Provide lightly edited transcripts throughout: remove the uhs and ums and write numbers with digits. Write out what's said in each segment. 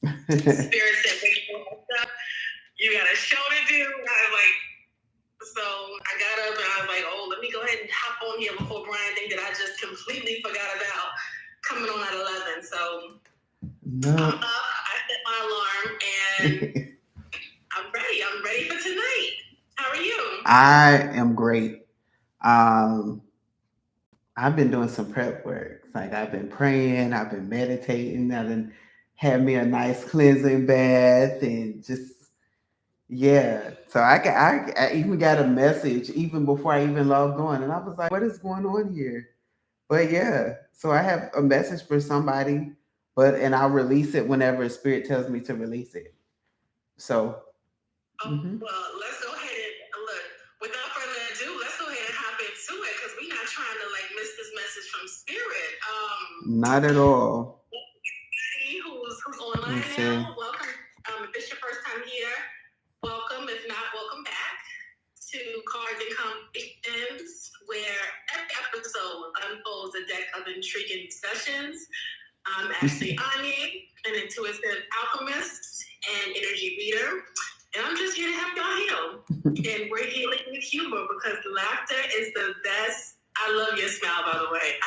Spirit said, "Wake your ass up. You got a show to do." I was like, so I got up and I was like, "Oh, let me go ahead and hop on here before Brian think that I just completely forgot about coming on at 11." So No. I'm up. I set my alarm and I'm ready. I'm ready for tonight. How are you? I am great. Um, I've been doing some prep work. Like I've been praying, I've been meditating, I've been had me a nice cleansing bath and just yeah. So I even got a message even before I even logged on, and I was like, "What is going on here?" But yeah, so I have a message for somebody, but and I'll release it whenever Spirit tells me to release it. So, Well, let's go ahead and look. Without further ado, let's go ahead and hop into it because we're not trying to like miss this message from Spirit. Not at all. Who's online now? Welcome. If it's your first time here, welcome. If not, welcome back to Cards and Conversations, where every episode unfolds a deck of intriguing discussions. I'm Ashley Anye, an intuitive alchemist and energy reader. And I'm just here to help y'all heal. And we're healing with humor because laughter is the best. I love your smile, by the way.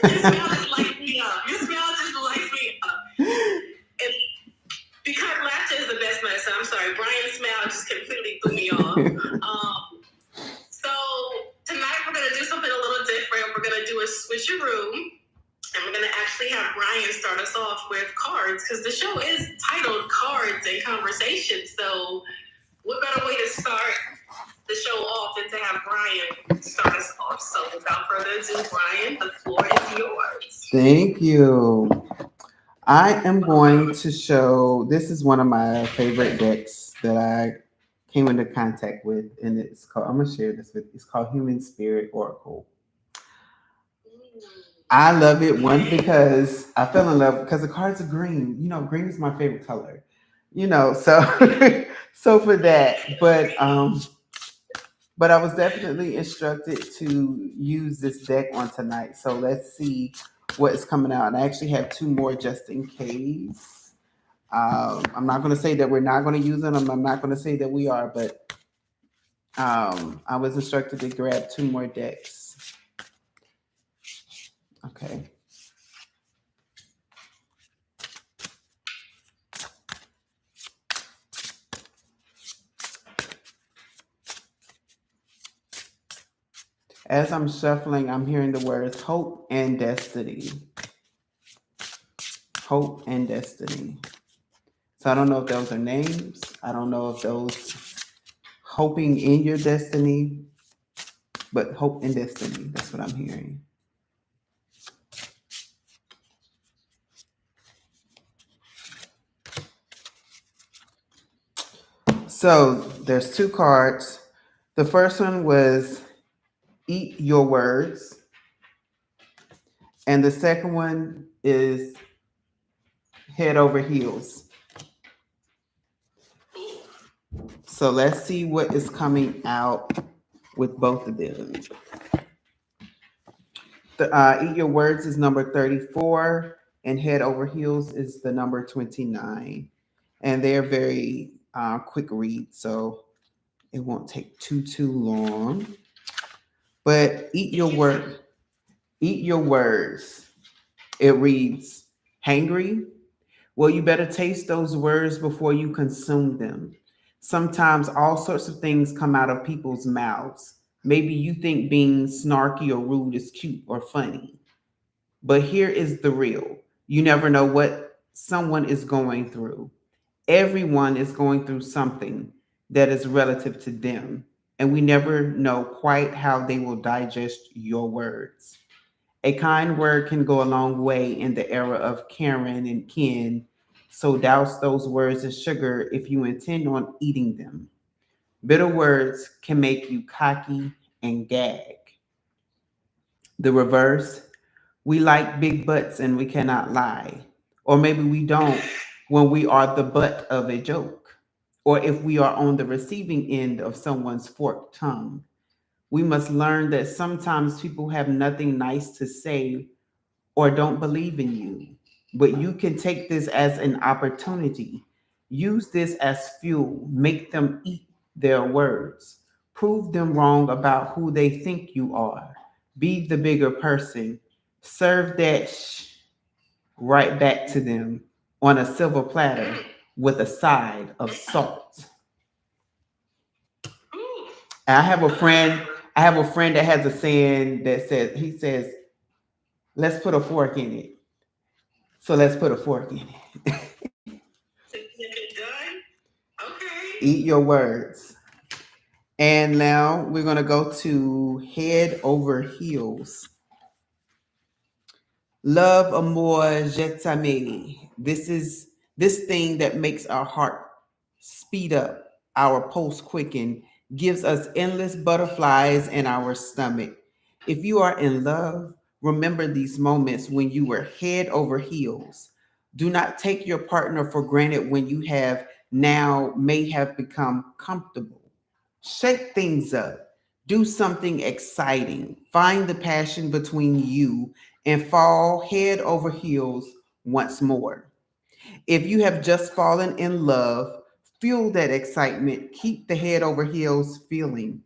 Your smile just lights me up. Your smile just lights me up. And because laughter is the best medicine. I'm sorry, Brian's smile just completely threw me off. So tonight we're gonna do something a little different. We're gonna do a switcheroo. And we're going to actually have Brian start us off with cards because the show is titled Cards and Conversation. So what better way to start the show off than to have Brian start us off. So without further ado, Brian, the floor is yours. Thank you. I am going to show. This is one of my favorite decks that I came into contact with, and it's called. I'm gonna share this with. It's called Human Spirit Oracle. I love it one because I fell in love because the cards are green. You know, green is my favorite color. You know, so so for that, but I was definitely instructed to use this deck on tonight. So let's see what is coming out. And I actually have two more just in case. I'm not going to say that we're not going to use them. I'm not going to say that we are, but I was instructed to grab two more decks. Okay. As I'm shuffling, I'm hearing the words hope and destiny. Hope and destiny. So I don't know if those are names. I don't know if those hoping in your destiny, but hope and destiny. That's what I'm hearing. So there's two cards. The first one was eat your words, and the second one is head over heels. So let's see what is coming out with both of them. Eat Your Words is number 34, and Head Over Heels is the number 29. And they're very quick read, so it won't take too long. But eat your words. It reads, hangry. Well, you better taste those words before you consume them. Sometimes all sorts of things come out of people's mouths. Maybe you think being snarky or rude is cute or funny. But here is the real. You never know what someone is going through. Everyone is going through something that is relative to them, and we never know quite how they will digest your words. A kind word can go a long way in the era of Karen and Ken, so douse those words in sugar if you intend on eating them. Bitter words can make you cocky and gag. The reverse, we like big butts and we cannot lie. Or maybe we don't when we are the butt of a joke. Or if we are on the receiving end of someone's forked tongue. We must learn that sometimes people have nothing nice to say or don't believe in you. but you can take this as an opportunity. Use this as fuel. Make them eat their words. Prove them wrong about who they think you are. Be the bigger person. Serve that right back to them on a silver platter with a side of salt. I have a friend. I have a friend that has a saying that says, "Let's put a fork in it." So let's put a fork in it. Okay. Eat your words. And now we're going to go to head over heels. Love, amour, je t'aime. This thing that makes our heart speed up, our pulse quicken, gives us endless butterflies in our stomach. If you are in love, remember these moments when you were head over heels. Do not take your partner for granted when you have now may have become comfortable. Shake things up. Do something exciting. Find the passion between you and fall head over heels once more. If you have just fallen in love, fuel that excitement. Keep the head over heels feeling.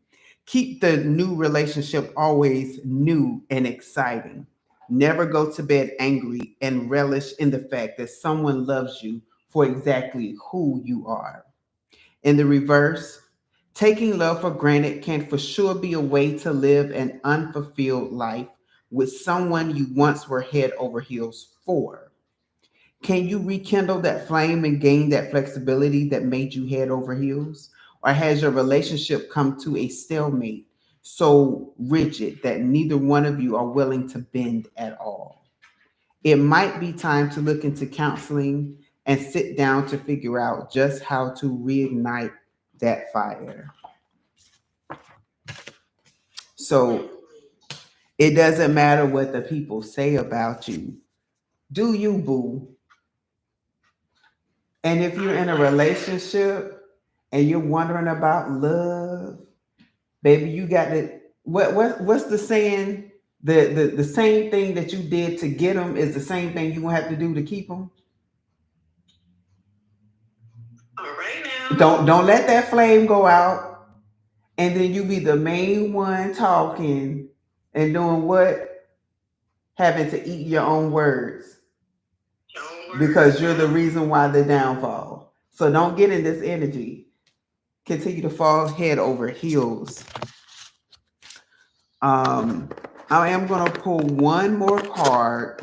Keep the new relationship always new and exciting. Never go to bed angry and relish in the fact that someone loves you for exactly who you are. In the reverse, taking love for granted can for sure be a way to live an unfulfilled life with someone you once were head over heels for. Can you rekindle that flame and gain that flexibility that made you head over heels? Or has your relationship come to a stalemate so rigid that neither one of you are willing to bend at all? It might be time to look into counseling and sit down to figure out just how to reignite that fire. So it doesn't matter what the people say about you. Do you, boo? And if you're in a relationship and you're wondering about love, baby, you got to what's the saying? The same thing that you did to get them is the same thing you're gonna have to do to keep them. All right now. Don't let that flame go out, and then you be the main one talking and doing what? Having to eat your own words because you're the reason why the downfall. So don't get in this energy. Continue to fall head over heels. I am going to pull one more card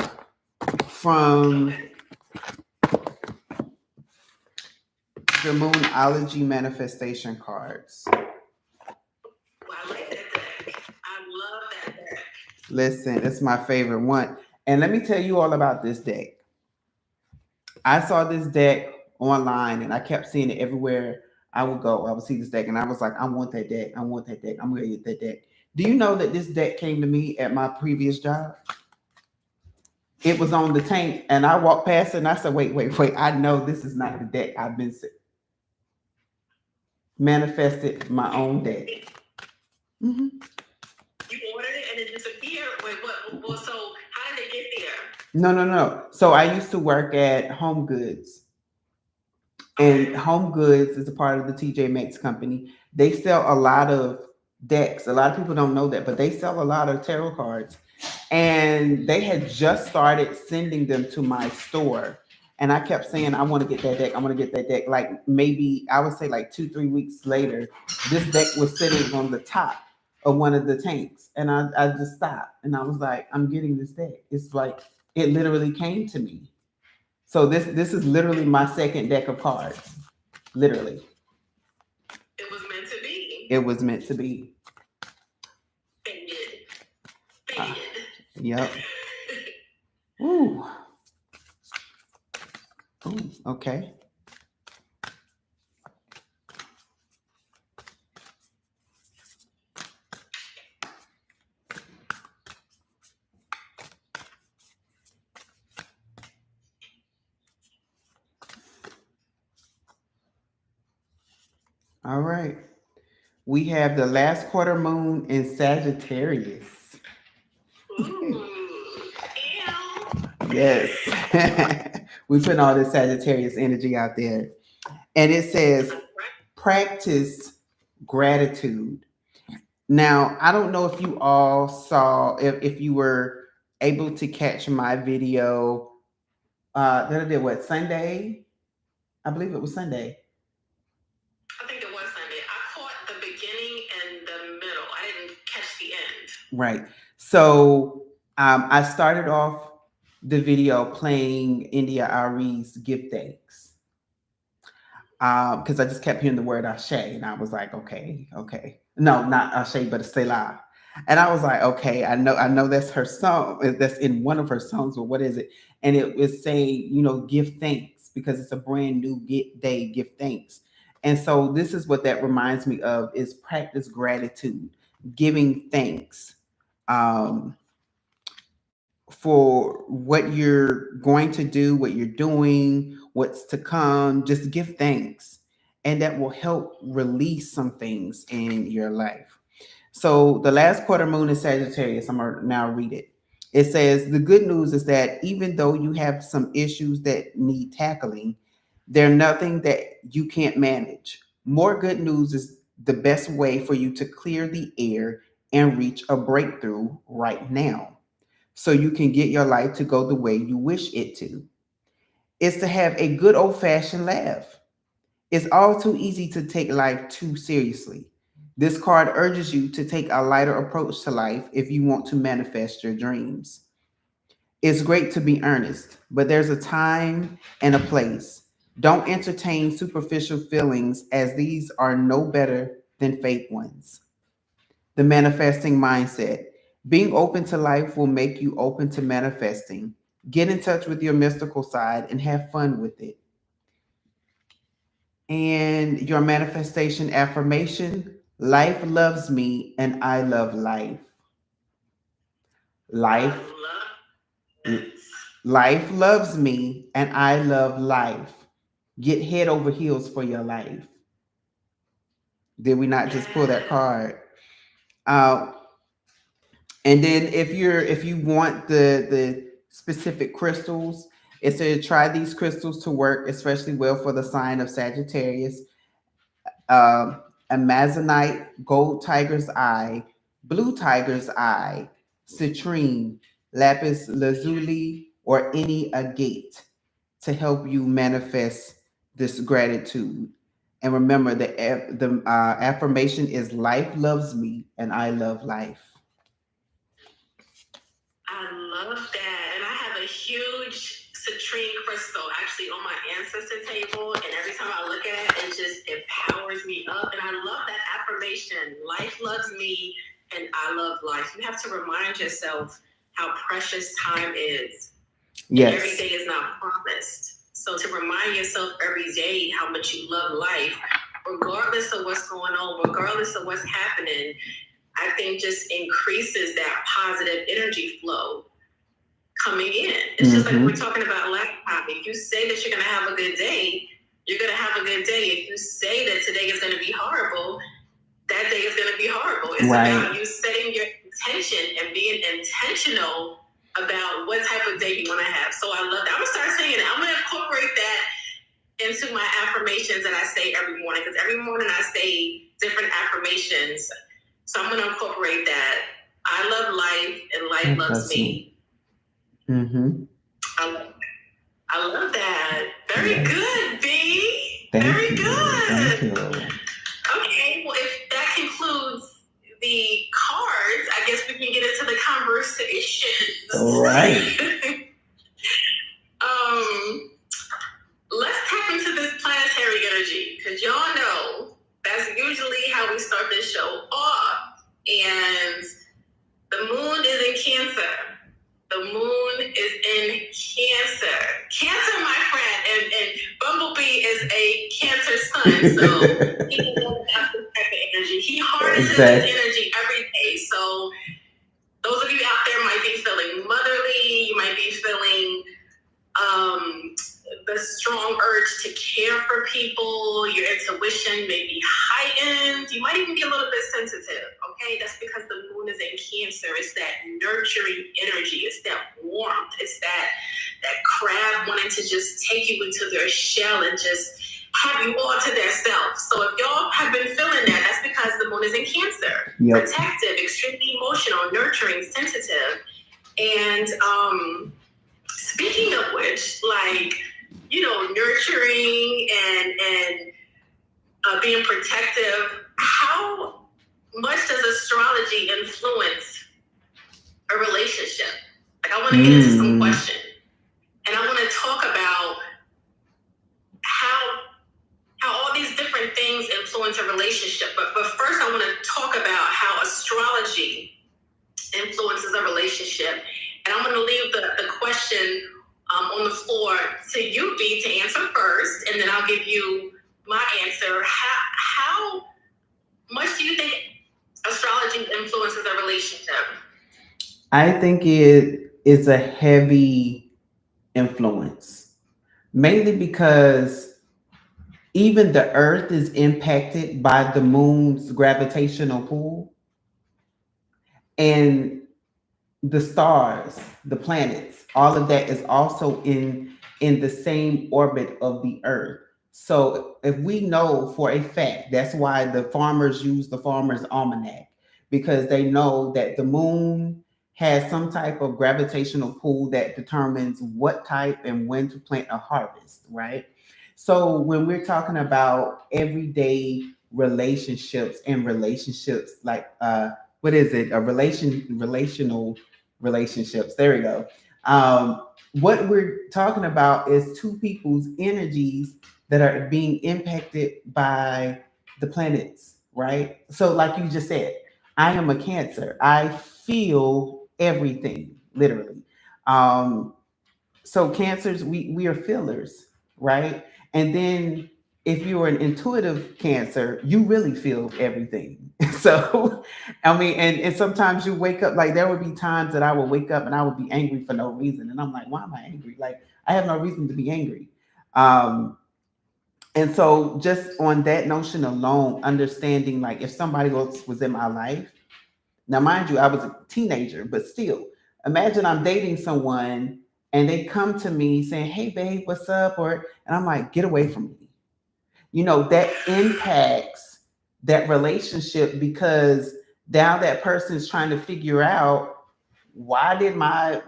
from the Moonology manifestation cards. Well, I like that deck. I love that deck. Listen, it's my favorite one. And let me tell you all about this deck. I saw this deck online and I kept seeing it everywhere I would go. I would see this deck and I was like, I want that deck. I want that deck. I'm going to get that deck. Do you know that this deck came to me at my previous job? It was on the tank and I walked past it and I said, wait. I know this is not the deck I've been manifested my own deck. Mm-hmm. You ordered it and it disappeared? Wait, what? Well, so how did it get there? No. So I used to work at Home Goods. And Home Goods is a part of the TJ Maxx company. They sell a lot of decks. A lot of people don't know that, but they sell a lot of tarot cards. And they had just started sending them to my store. And I kept saying, I want to get that deck. I want to get that deck. Like maybe I would say like 2-3 weeks later, this deck was sitting on the top of one of the tanks. And I just stopped and I was like, I'm getting this deck. It's like it literally came to me. So this is literally my second deck of cards. Literally. It was meant to be. It was meant to be. Fated. Yep. Ooh. Ooh, okay. All right. We have the last quarter moon in Sagittarius. Ooh. Yes. We put all this Sagittarius energy out there. And it says, practice gratitude. Now, I don't know if you all saw, if you were able to catch my video that I did, what, Sunday? I believe it was Sunday. I think it was Sunday. I caught the beginning and the middle. I didn't catch the end. Right. So I started off the video playing India Ari's Give Thanks. Because I just kept hearing the word Ashe, and I was like, okay. No, not Ashe, but Selah. And I was like, okay, I know that's her song. That's in one of her songs, but what is it? And it was saying, give thanks because it's a brand new day, give thanks. And so this is what that reminds me of is practice gratitude, giving thanks for what you're going to do, what you're doing, what's to come. Just give thanks. And that will help release some things in your life. So the last quarter moon is Sagittarius. I'm going to now read it. It says, the good news is that even though you have some issues that need tackling, they're nothing that you can't manage. More good news is the best way for you to clear the air and reach a breakthrough right now, so you can get your life to go the way you wish it to. It's to have a good old-fashioned laugh. It's all too easy to take life too seriously. This card urges you to take a lighter approach to life if you want to manifest your dreams. It's great to be earnest, but there's a time and a place. Don't entertain superficial feelings, as these are no better than fake ones. The manifesting mindset. Being open to life will make you open to manifesting. Get in touch with your mystical side and have fun with it. And your manifestation affirmation, life loves me and I love life. Life loves me and I love life. Get head over heels for your life. Did we not just pull that card? And then if you want the specific crystals, it says try these crystals to work especially well for the sign of Sagittarius. Amazonite, gold tiger's eye, blue tiger's eye, citrine, lapis lazuli, or any agate to help you manifest this gratitude. And remember, the affirmation is life loves me and I love life. I love that. And I have a huge citrine crystal actually on my ancestor table. And every time I look at it, it just empowers me up. And I love that affirmation. Life loves me and I love life. You have to remind yourself how precious time is. Yes. And every day is not promised. So to remind yourself every day how much you love life, regardless of what's going on, regardless of what's happening, I think just increases that positive energy flow coming in. It's just like we were talking about last time. If you say that you're going to have a good day, you're going to have a good day. If you say that today is going to be horrible, that day is going to be horrible. It's about you setting your intention and being intentional about what type of day you want to have. So I love that. I'm going to start saying it. I'm going to incorporate that into my affirmations that I say every morning, because every morning I say different affirmations. So I'm going to incorporate that. I love life and life loves me. Mm-hmm. I love that. Very good, B. Thank Very you. good. Thank you. Okay, well, if that concludes the cards, I guess we can get into the conversations. All right. Let's tap into this planetary energy, because y'all know that's usually how we start this show off. And the moon is in Cancer. The moon is in Cancer. Cancer, my friend, and Bumblebee is a Cancer sun, so he doesn't have this type of energy. He harnesses his energy every day. So those of you out there might be feeling motherly. You might be feeling the strong urge to care for people. Your intuition may be heightened. You might even be a little bit sensitive, okay, that's because the moon is in Cancer. It's that nurturing energy. It's that warmth. It's that crab wanting to just take you into their shell and just have you all to their self. So if y'all have been feeling that, that's because the moon is in Cancer. Yep. Protective, extremely emotional, nurturing, sensitive. And speaking of which, like, you know, nurturing and being protective, how much does astrology influence a relationship? Like, I want to get into some questions, and I want to talk about how all these different things influence a relationship. But first, I want to talk about how astrology influences a relationship. And I'm going to leave the question on the floor to you, B, to answer first, and then I'll give you my answer. How much do you think astrology influences a relationship? I think it is a heavy influence, mainly because even the earth is impacted by the moon's gravitational pull, and the stars, the planets, all of that is also in the same orbit of the earth. So if we know for a fact, that's why the farmers use the farmer's almanac, because they know that the moon has some type of gravitational pull that determines what type and when to plant a harvest, right? So when we're talking about everyday relationships and relationships like what is it, a relational relationships, there we go. What we're talking about is two people's energies that are being impacted by the planets, right? So like you just said, I am a Cancer, I feel everything literally. um so Cancers, we are feelers, right? And then if you're an intuitive Cancer, you really feel everything. So I mean, and sometimes you wake up, like there would be times that I would wake up and I would be angry for no reason, and I'm like, why am I angry? Like I have no reason to be angry. um and so just on that notion alone, understanding like if somebody else was in my life, now, mind you, I was a teenager, but still, imagine I'm dating someone and they come to me saying, "Hey, babe, what's up?" And I'm like, "Get away from me." That impacts that relationship, because now that person's trying to figure out, why did my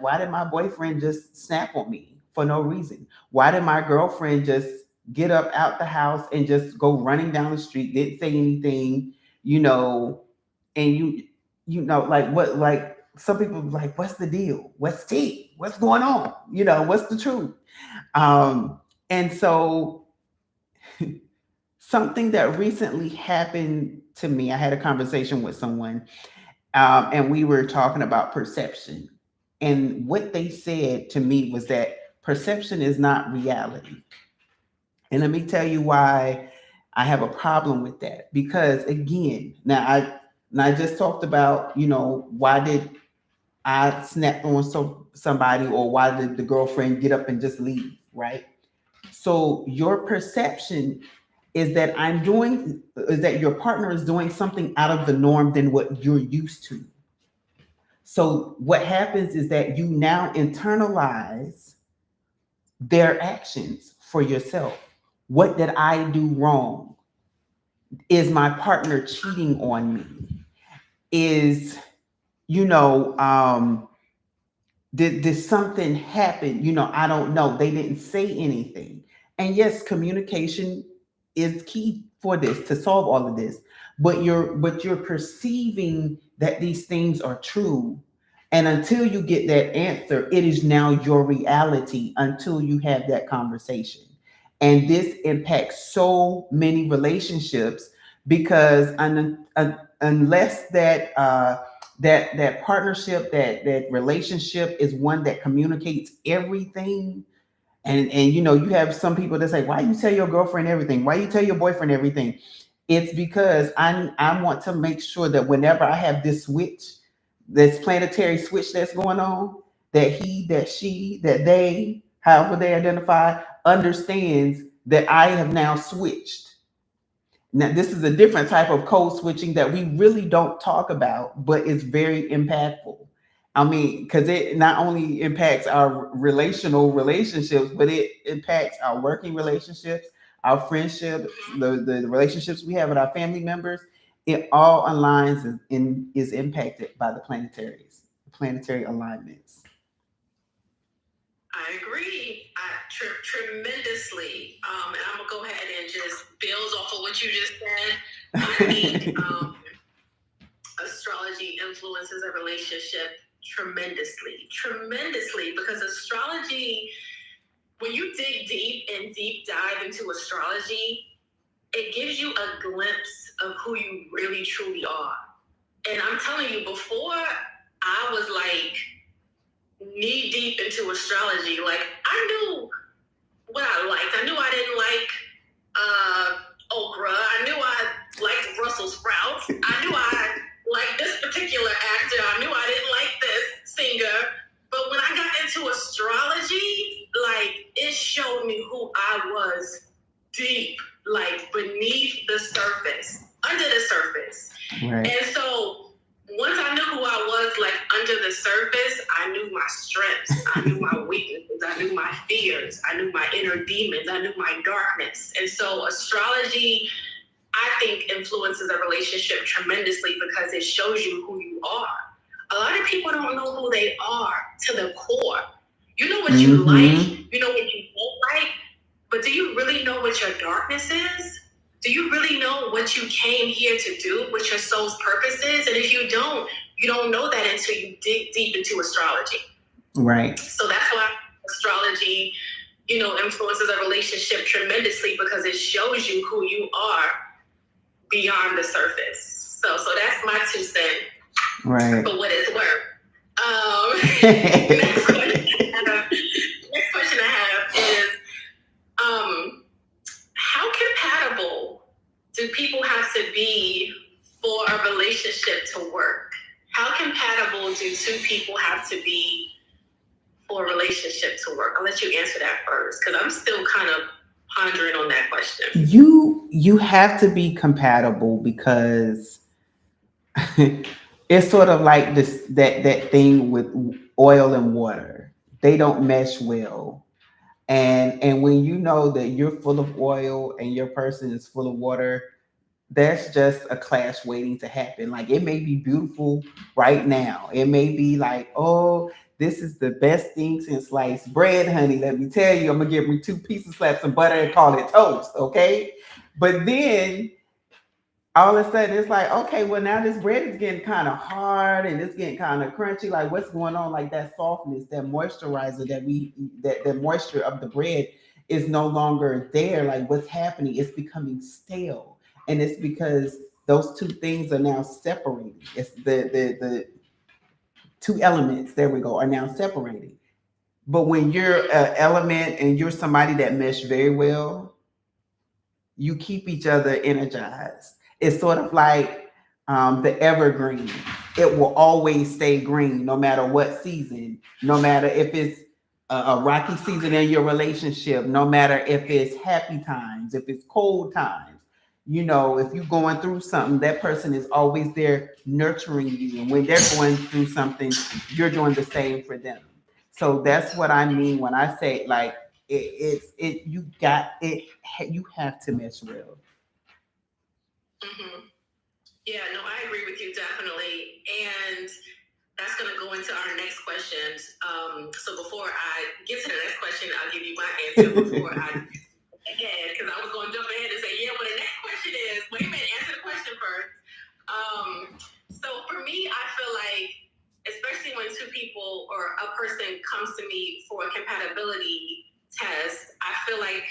boyfriend just snap on me for no reason? Why did my girlfriend just get up out the house and just go running down the street, didn't say anything, you know, and like what, like some people be like, what's the deal? What's tea? What's going on? What's the truth? And so something that recently happened to me, I had a conversation with someone, and we were talking about perception. And what they said to me was that perception is not reality. And let me tell you why I have a problem with that. Because again, now I just talked about, why did I snap on somebody, or why did the girlfriend get up and just leave, right? So your perception is that your partner is doing something out of the norm than what you're used to. So what happens is that you now internalize their actions for yourself. What did I do wrong? Is my partner cheating on me? Is, you know, did something happen? I don't know. They didn't say anything. And yes, communication is key for this, to solve all of this. But you're perceiving that these things are true. And until you get that answer, it is now your reality until you have that conversation. And this impacts so many relationships, because unless that partnership, that relationship is one that communicates everything. And you have some people that say, why you tell your girlfriend everything, why you tell your boyfriend everything? It's because I want to make sure that whenever I have this switch, this planetary switch that's going on, that he, that she, that they, however they identify, understands that I have now switched. Now, this is a different type of code switching that we really don't talk about, but it's very impactful. I mean, because it not only impacts our relational relationships, but it impacts our working relationships, our friendships, the relationships we have with our family members. It all aligns and is impacted by the planetary alignments. I agree. Tremendously. And I'm gonna go ahead and just build off of what you just said. I think astrology influences a relationship tremendously, because astrology, when you dig deep and deep dive into astrology, it gives you a glimpse of who you really truly are. And I'm telling you, before I was like knee deep into astrology, like I knew what I liked. I knew I didn't like okra. I knew I liked Brussels sprouts. I knew I liked this particular actor. I knew I didn't like this singer. But when I got into astrology, like it showed me who I was deep, like beneath the surface, under the surface. Right. And so once I knew who I was, like under the surface, I knew my strengths, I knew my weaknesses, I knew my fears, I knew my inner demons, I knew my darkness. And so astrology, I think, influences a relationship tremendously because it shows you who you are. A lot of people don't know who they are to the core. You know what you like, you know what you don't like, but do you really know what your darkness is? Do you really know what you came here to do, what your soul's purpose is? And if you don't know that until you dig deep into astrology. Right. So that's why astrology, influences a relationship tremendously, because it shows you who you are beyond the surface. So that's my 2 cents. Right. For what it's worth. Next question I have is, how compatible do people have to be for a relationship to work? How compatible do 2 people have to be for a relationship to work? I'll let you answer that first, because I'm still kind of pondering on that question. You have to be compatible, because it's sort of like this that thing with oil and water. They don't mesh well. And when you know that you're full of oil and your person is full of water, that's just a clash waiting to happen. Like, it may be beautiful right now. It may be like, oh, this is the best thing since sliced bread, honey. Let me tell you, I'm gonna give me 2 pieces, slap some butter, and call it toast. Okay. But then all of a sudden it's like, okay, well, now this bread is getting kind of hard and it's getting kind of crunchy. Like, what's going on? Like, that softness, that moisturizer that the moisture of the bread is no longer there. Like, what's happening? It's becoming stale. And it's because those 2 things are now separating. It's the 2 elements, there we go, are now separating. But when you're an element and you're somebody that mesh very well, you keep each other energized. It's sort of like the evergreen. It will always stay green no matter what season, no matter if it's a rocky season in your relationship, no matter if it's happy times, if it's cold times. If you're going through something, that person is always there nurturing you. And when they're going through something, you're doing the same for them. So that's what I mean when I say, like, you have to mesh well. Mm-hmm. Yeah, no, I agree with you definitely. And that's going to go into our next questions. So before I get to the next question, I'll give you my answer before because I was going to jump ahead and say, yeah, well, the next question is, wait a minute, answer the question first. So for me, I feel like, especially when 2 people or a person comes to me for a compatibility test, I feel like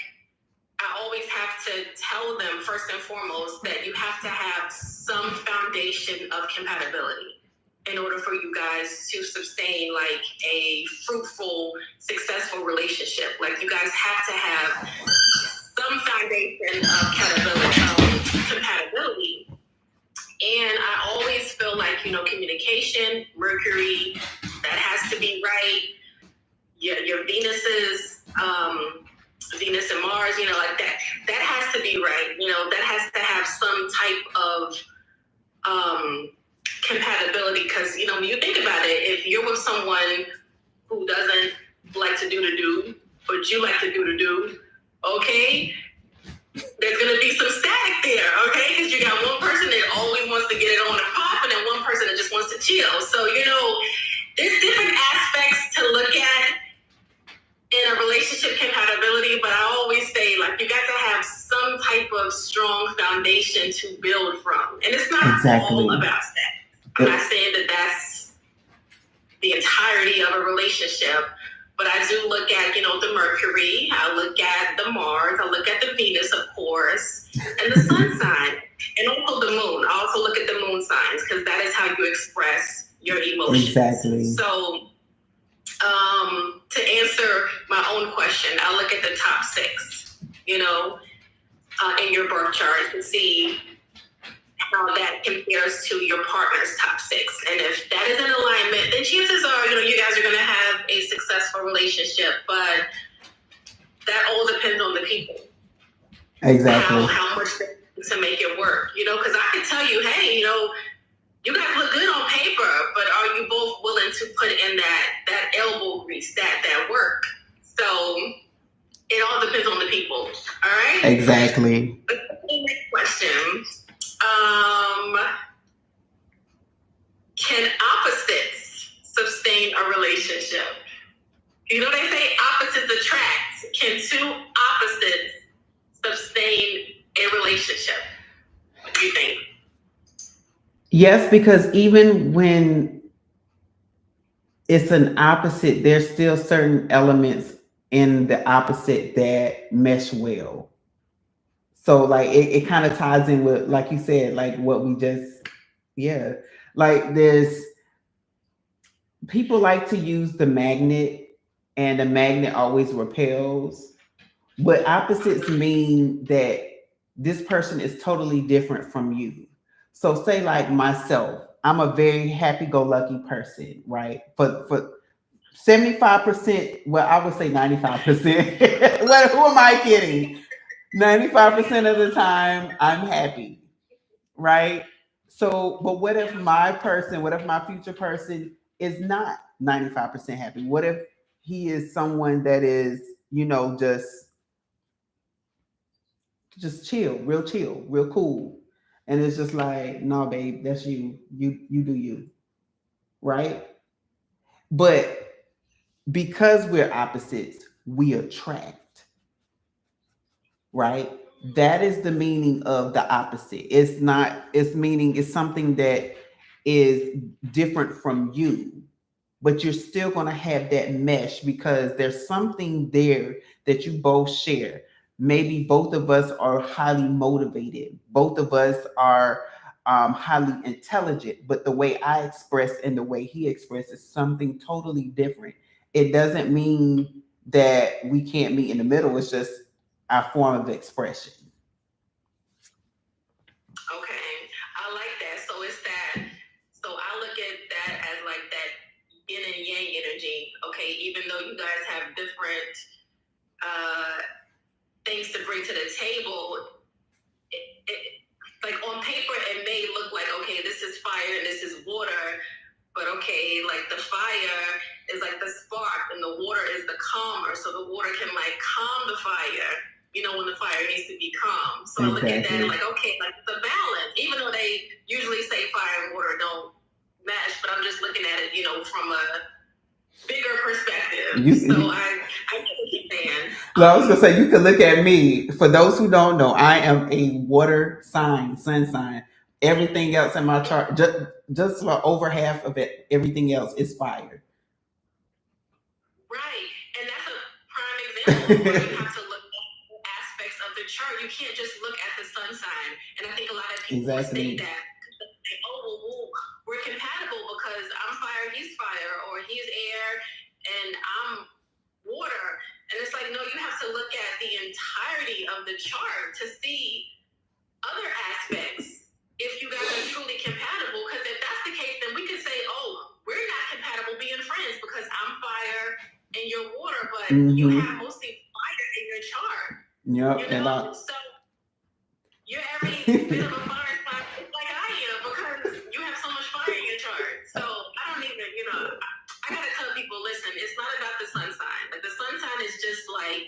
I always have to tell them, first and foremost, that you have to have some foundation of compatibility in order for you guys to sustain like a fruitful, successful relationship. Like, you guys have to have some foundation of compatibility. And I always feel like, communication, Mercury, that has to be right. Your Venus's Venus and Mars, like that has to be right. That has to have some type of compatibility, because when you think about it, if you're with someone who doesn't like to do the do, but you like to do the do, okay, there's going to be some static there, okay? Because you got one person that always wants to get it on and pop, and then one person that just wants to chill. So, there's different aspects to look at in a relationship compatibility, but I always say, like, you got to have some type of strong foundation to build from. And it's not all about sex. I'm not saying that that's the entirety of a relationship, but I do look at, the Mercury, I look at the Mars, I look at the Venus, of course, and the sun sign, and also the moon. I also look at the moon signs, because that is how you express your emotions. Exactly. So, to answer my own question, I look at the top 6, in your birth chart to see how that compares to your partner's top 6. And if that is in alignment, then chances are, you guys are going to have a successful relationship. But that all depends on the people. Exactly. How much to make it work, because I can tell you, hey, you guys look good on paper, but are you both willing to put in that elbow grease, that work? So it all depends on the people. All right? Exactly. Next question. Can opposites sustain a relationship? They say opposites attract. Can 2 opposites sustain a relationship? What do you think? Yes, because even when it's an opposite, there's still certain elements in the opposite that mesh well. So like it kind of ties in with, like you said, like what we just, like there's people like to use the magnet, and the magnet always repels, but opposites mean that this person is totally different from you. So say like myself, I'm a very happy-go-lucky person, right? For 75%, well, I would say 95%. What, who am I kidding? 95% of the time, I'm happy, right? So, but what if my future person is not 95% happy? What if he is someone that is, just chill, real cool. And it's just like, no, babe, that's you. You do you. Right? But because we're opposites, we attract. Right? That is the meaning of the opposite. It's something that is different from you, but you're still going to have that mesh because there's something there that you both share. Maybe both of us are highly motivated. Both of us are highly intelligent, but the way I express and the way he expresses something totally different. It doesn't mean that we can't meet in the middle. It's just our form of expression. Okay, I like that. So I look at that as like that yin and yang energy. Okay, even though you guys have different things to bring to the table, like on paper, it may look like, okay, this is fire and this is water, but okay, like the fire is like the spark and the water is the calmer, so the water can like calm the fire, when the fire needs to be calm. So I look at that like, okay, like the balance, even though they usually say fire and water don't mesh, but I'm just looking at it, from a bigger perspective. So I get what you're saying. Well, I was gonna say, you can look at me. For those who don't know, I am a water sign, sun sign. Everything else in my chart, just about over half of it, everything else is fire. Right, and that's a prime example where you have to look at aspects of the chart. You can't just look at the sun sign. And I think a lot of people say that, well, we're compatible because I'm fire, he's fire, or he's air and I'm water. And it's like, no, you have to look at the entirety of the chart to see other aspects if you guys are truly compatible. Because if that's the case, then we can say, oh, we're not compatible being friends because I'm fire and you're water, but you have mostly fire in your chart. Yep, You know, so you're every bit of a fire spot like I am because you have so much fire in your chart. So I don't even, I gotta tell people, listen, it's not about the sun sign. Like the sun sign is just like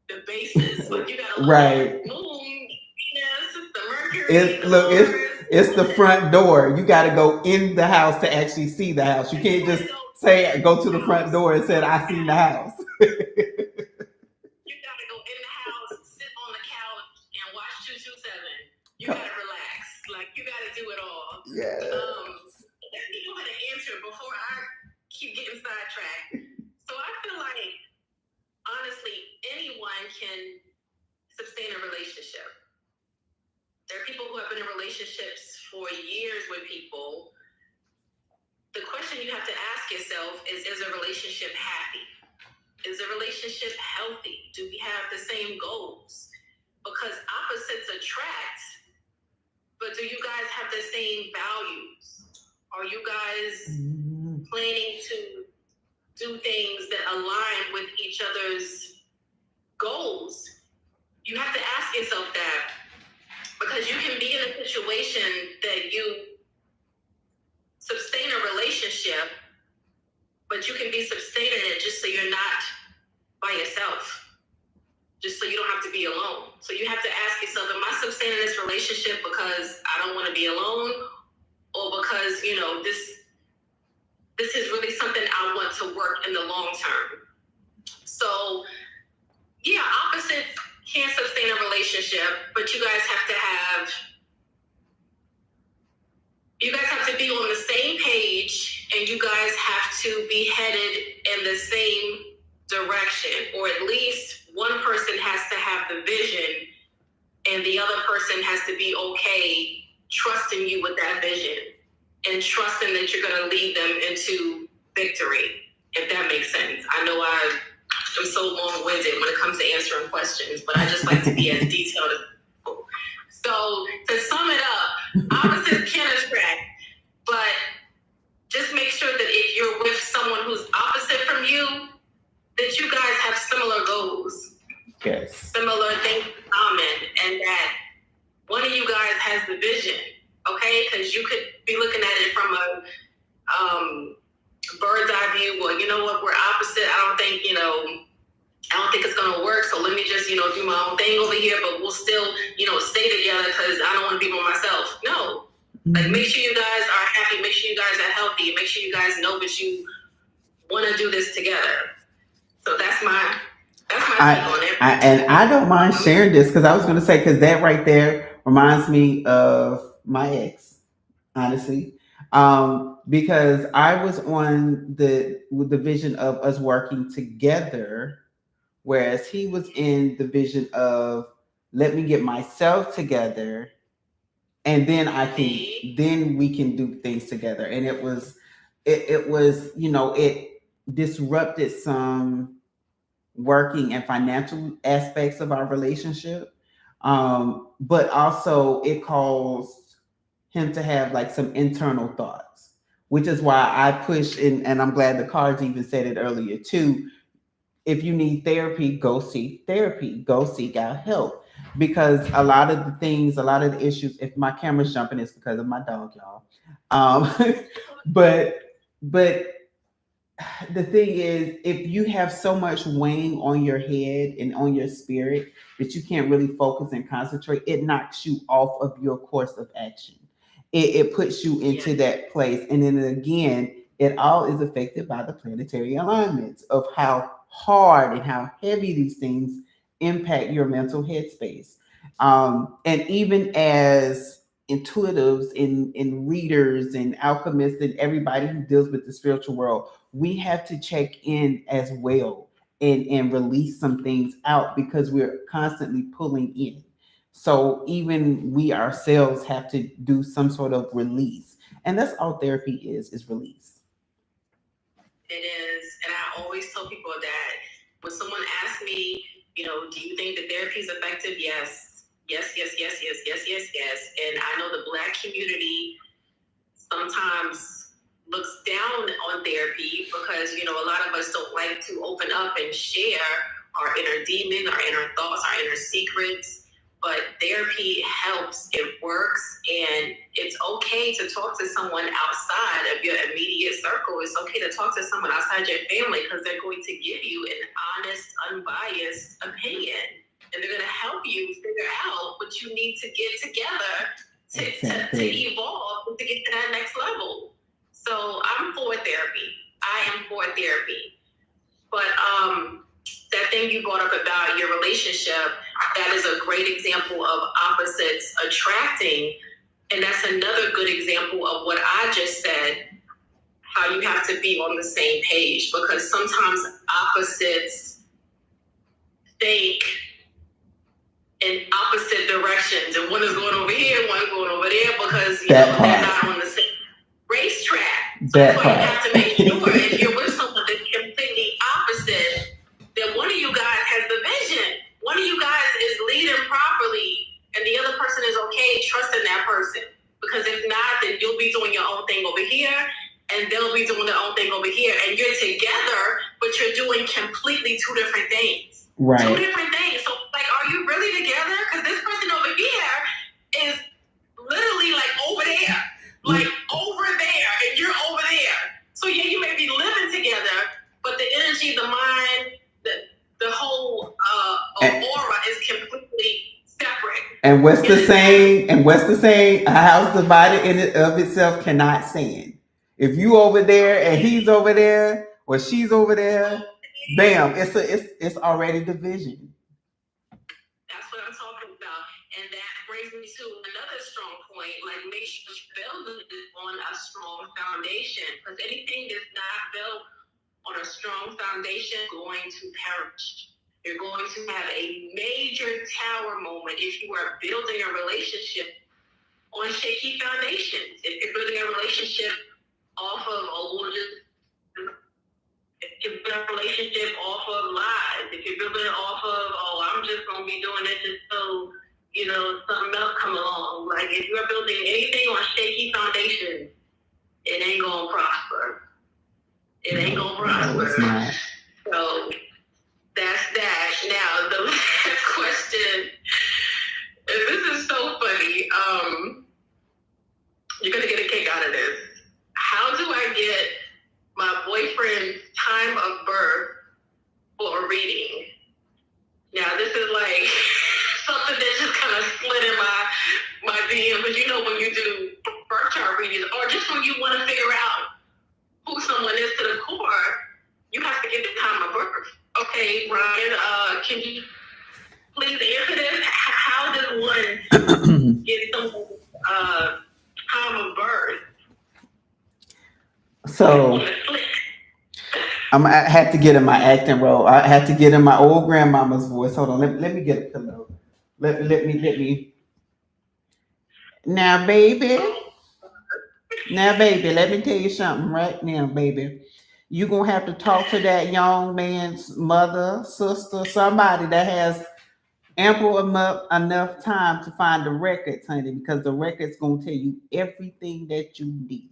the basis. Like you gotta look at the moon, Venus, the Mercury. It's the front door. You got to go in the house to actually see the house. You can't just say go to the front door and say I seen the house. You gotta go in the house, sit on the couch, and watch 227. You gotta relax. Like you gotta do it all. Yeah. Let me go ahead and answer before I keep getting sidetracked. So I feel like honestly, anyone can sustain a relationship. There are people who have been in relationships for years with people. The question you have to ask yourself is a relationship happy? Is the relationship healthy? Do we have the same goals? Because opposites attract, but do you guys have the same values? Are you guys planning to do things that align with each other's goals? You have to ask yourself that, because you can be in a situation that you sustain a relationship, but you can be sustaining it just so you're not by yourself, just so you don't have to be alone. So you have to ask yourself, am I sustaining this relationship because I don't want to be alone, or because, this is really something I want to work in the long term? So yeah, opposites can't sustain a relationship, but you guys have to be on the same page, and you guys have to be headed in the same direction, or at least one person has to have the vision and the other person has to be okay trusting you with that vision and trusting that you're going to lead them into victory, if that makes sense. I know I'm so long-winded when it comes to answering questions, but I just like to be as detailed as possible. So to sum it up, opposites can attract, but just make sure that if you're with someone who's opposite from you, that you guys have similar goals, similar things in common, and that one of you guys has the vision, okay? Because you could be looking at it from a bird's eye view. Well, you know what? We're opposite. I don't think it's gonna work. So let me just, do my own thing over here. But we'll still, stay together because I don't want to be by myself. No. Like, make sure you guys are happy. Make sure you guys are healthy. Make sure you guys know that you want to do this together. So that's my take on it. And I don't mind sharing this because I was going to say, because that right there reminds me of my ex, honestly. Because I was on with the vision of us working together, whereas he was in the vision of let me get myself together, and then then we can do things together. And it was it disrupted some working and financial aspects of our relationship, but also it caused him to have like some internal thoughts, which is why I push in, and I'm glad the cards even said it earlier too. If you need therapy, go seek therapy, go seek out help, because a lot of the issues, if my camera's jumping, it's because of my dog, y'all. But the thing is, if you have so much weighing on your head and on your spirit that you can't really focus and concentrate, it knocks you off of your course of action. It puts you into that place. And then again, it all is affected by the planetary alignments of how hard and how heavy these things impact your mental headspace. And even as intuitives and readers and alchemists and everybody who deals with the spiritual world, we have to check in as well and release some things out, because we're constantly pulling in. So even we ourselves have to do some sort of release. And that's all therapy is release. It is. And I always tell people that when someone asks me, do you think that therapy is effective? Yes. Yes. And I know the Black community sometimes looks down on therapy because, a lot of us don't like to open up and share our inner demons, our inner thoughts, our inner secrets. But therapy helps, it works, and it's okay to talk to someone outside of your immediate circle. It's okay to talk to someone outside your family because they're going to give you an honest, unbiased opinion. And they're going to help you figure out what you need to get together to evolve and to get to that next level. So I'm for therapy. I am for therapy. But that thing you brought up about your relationship, that is a great example of opposites attracting. And that's another good example of what I just said, how you have to be on the same page, because sometimes opposites think in opposite directions, and one is going over here, one is going over there, because they're not on the same racetrack. So that's why you have to make sure if you're with someone that's completely opposite, that one of you guys has the vision, one of you guys is leading properly, and the other person is okay trusting that person. Because if not, then you'll be doing your own thing over here, and they'll be doing their own thing over here, and you're together, but you're doing completely two different things. Right. Two different things. So, like, are you really together? Because this person over here is literally like over there. Like over there, and you're over there. So yeah, you may be living together, but the energy, the mind, the whole aura is completely separate. And what's the saying? A house divided in and of itself cannot stand. If you over there and he's over there, or she's over there, bam! It's already division. That's what I'm talking about, and that brings me to another strong point. Like, make sure you're building on a strong foundation, because anything that's not built on a strong foundation is going to perish. You're going to have a major tower moment if you are building a relationship on shaky foundations. If you're building a relationship off of if you're building a relationship off of lies, if you're building it off of, I'm just going to be doing this just so, something else come along. Like, if you're building anything on shaky foundations, it ain't going to prosper. It ain't going to prosper. No, it's not. So that's that. Now, the last question, and this is so funny. You're going to get a kick out of this. How do I get my boyfriend's time of birth for a reading? Now, this is like something that just kind of slid in my DM, but when you do birth chart readings, or just when you want to figure out who someone is to the core, you have to get the time of birth. Okay, Ryan, can you please answer this? How does one get someone's time of birth? So I had to get in my acting role. I had to get in my old grandmama's voice. Hold on, let me get a pillow. Let me. Now, baby, let me tell you something right now, baby. You're going to have to talk to that young man's mother, sister, somebody that has ample enough time to find the records, honey, because the record's going to tell you everything that you need.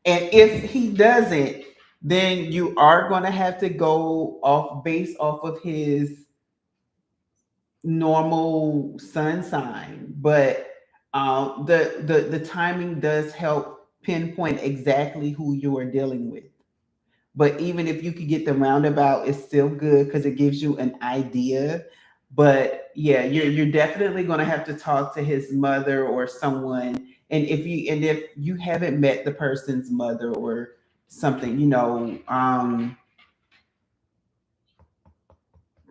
And if he doesn't, then you are going to have to go based off of his normal sun sign. But the timing does help pinpoint exactly who you are dealing with. But even if you could get the roundabout, it's still good because it gives you an idea. But yeah, you're definitely going to have to talk to his mother or someone. And if you haven't met the person's mother or something,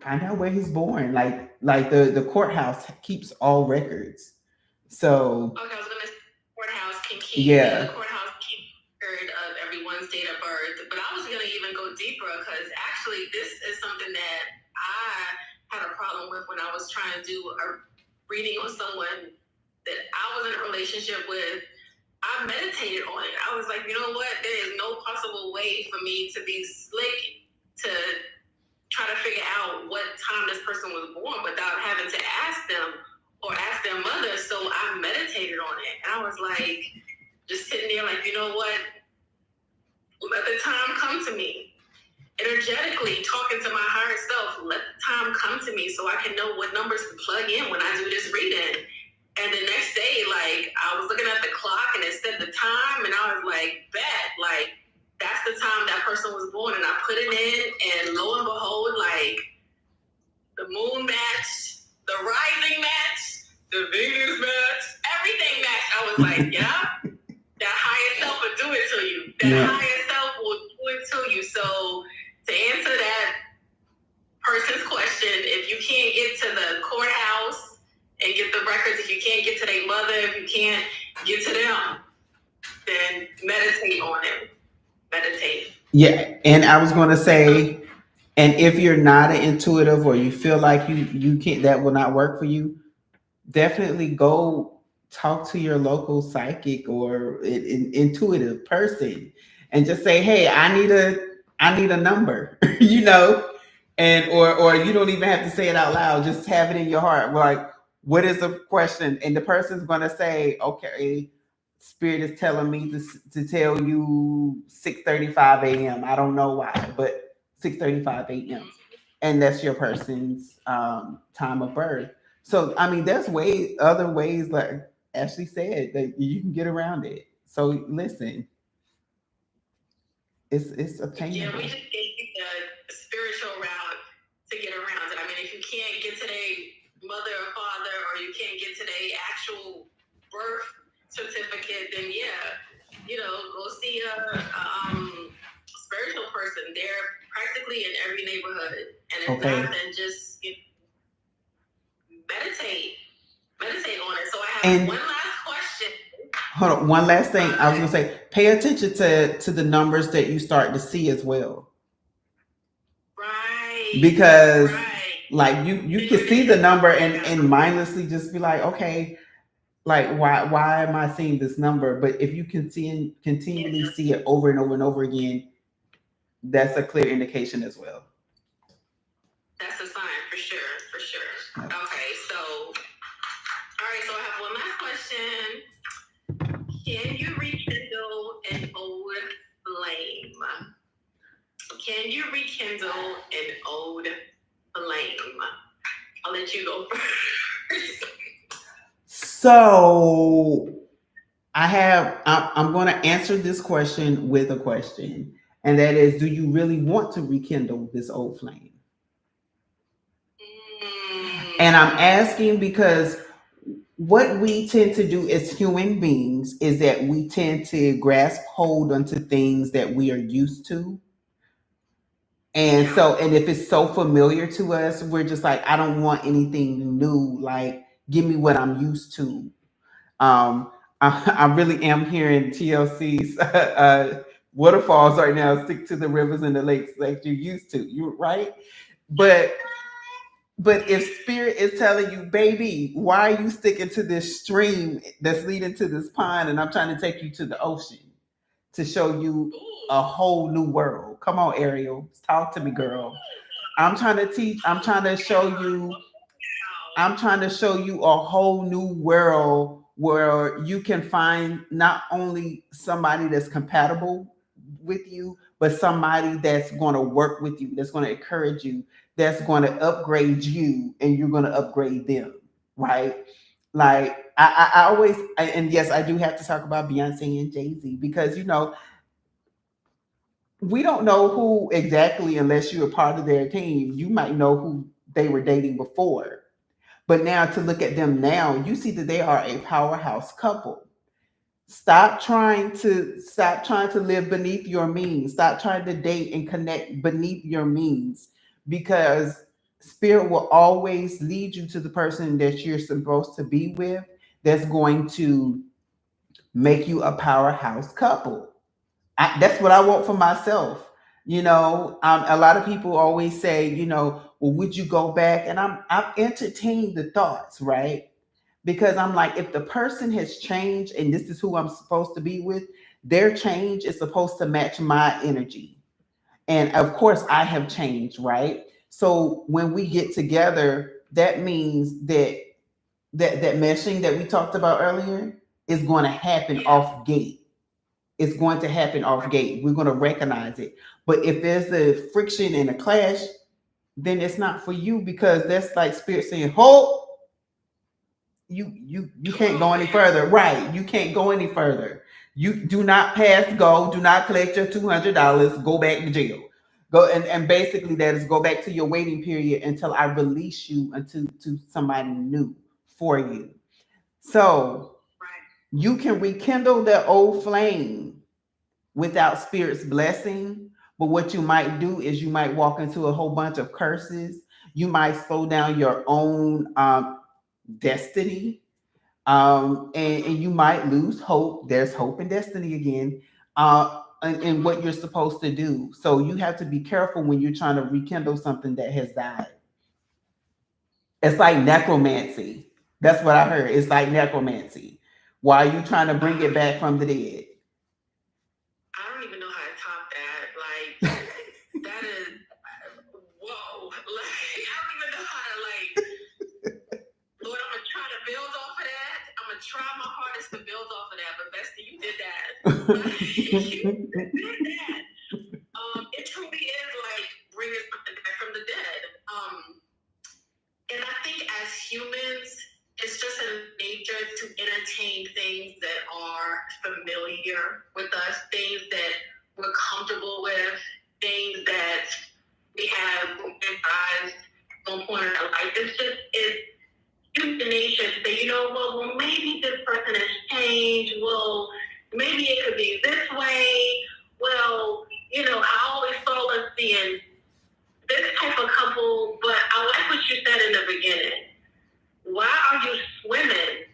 find out where he's born. Like the courthouse keeps all records. So okay, I was gonna say courthouse can keep the courthouse keep record of everyone's date of birth. But I was gonna even go deeper, because actually this is something that I had a problem with when I was trying to do a reading on someone that I was in a relationship with. I meditated on it. I was like, you know what? There is no possible way for me to be slick to try to figure out what time this person was born without having to ask them or ask their mother. So I meditated on it. And I was like, just sitting there like, you know what? Let the time come to me. Energetically talking to my higher self, let the time come to me so I can know what numbers to plug in when I do this reading. And the next day, like, I was looking at the clock and it said the time, and I was like, bet, like, that's the time that person was born. And I put it in, and lo and behold, like, the moon matched, the rising matched, the Venus matched, everything matched. I was like, yeah, that higher self will do it to you. That higher self will do it to you. So to answer that person's question, if you can't get to the courthouse and get the records, if you can't get to their mother, if you can't get to them, then meditate on it. Meditate. Yeah, and I was going to say, and if you're not an intuitive or you feel like you can't, that will not work for you, definitely go talk to your local psychic or intuitive person and just say, hey, I need a number, you know, and or you don't even have to say it out loud, just have it in your heart, like, what is the question? And the person's going to say, okay, spirit is telling me to tell you 6:35 a.m. I don't know why, but 6:35 a.m. and that's your person's time of birth. So I mean, there's other ways, like Ashley said, that you can get around it. So listen, it's obtainable. Yeah, we just gave you the spiritual route to get around it. I mean, if you can't get to their mother or father, or you can't get to their actual birth certificate, then go see a spiritual person. They're practically in every neighborhood, and if not, then just meditate on it. So I have one last question. Hold on, one last thing. I was gonna say, pay attention to the numbers that you start to see as well. Right. Because like you can see the number and mindlessly just be like, okay, like why am I seeing this number? But if you continually see it over and over and over again, that's a clear indication as well. That's a sign for sure. Okay, so all right, so I have one last question. Can you rekindle an old flame? Can you rekindle an old flame? I'll let you go first. So I'm going to answer this question with a question, and that is, do you really want to rekindle this old flame? And I'm asking because what we tend to do as human beings is that we tend to grasp hold onto things that we are used to. And if it's so familiar to us, we're just like, I don't want anything new. Like, give me what I'm used to. I really am hearing TLC's waterfalls right now. Stick to the rivers and the lakes like you're used to. You're right. But if spirit is telling you, baby, why are you sticking to this stream that's leading to this pond, and I'm trying to take you to the ocean to show you a whole new world. Come on, Ariel, talk to me, girl. I'm trying to show you a whole new world where you can find not only somebody that's compatible with you, but somebody that's going to work with you, that's going to encourage you, that's going to upgrade you, and you're going to upgrade them, right? Like I always, and yes, I do have to talk about Beyonce and Jay-Z, because we don't know who exactly, unless you're a part of their team. You might know who they were dating before, but now to look at them now, you see that they are a powerhouse couple. Stop trying to live beneath your means. Stop trying to date and connect beneath your means, because spirit will always lead you to the person that you're supposed to be with, that's going to make you a powerhouse couple. That's what I want for myself. A lot of people always say, well, would you go back? And I've entertained the thoughts, right? Because I'm like, if the person has changed and this is who I'm supposed to be with, their change is supposed to match my energy. And of course, I have changed, right? So when we get together, that means that meshing that we talked about earlier is going to happen off gate. It's going to happen off gate. We're going to recognize it. But if there's the friction and a clash, then it's not for you, because that's like spirit saying, "Hope, you can't go any further." Right? You can't go any further. You do not pass go. Do not collect your $200. Go back to jail. Go, and basically that is go back to your waiting period until I release you unto to somebody new for you. So you can rekindle the old flame without spirit's blessing. But what you might do is you might walk into a whole bunch of curses. You might slow down your own destiny, and you might lose hope. There's hope and destiny again, in what you're supposed to do. So you have to be careful when you're trying to rekindle something that has died. It's like necromancy. That's what I heard. It's like necromancy. Why are you trying to bring it back from the dead? I don't even know how to top that. Like, that is, whoa. Like, I don't even know how to, like, Lord, I'm going to try to build off of that. I'm going to try my hardest to build off of that. But Bestie, you did that. You did that. It truly is like bringing something back from the dead. And I think as humans, it's just a nature to entertain things that are familiar with us, things that we're comfortable with, things that we have eyes on point in our life. It's human nature to say, you know, well, maybe this person has changed. Well, maybe it could be this way. Well, you know, I always saw us being this type of couple, but I like what you said in the beginning. Why are you swimming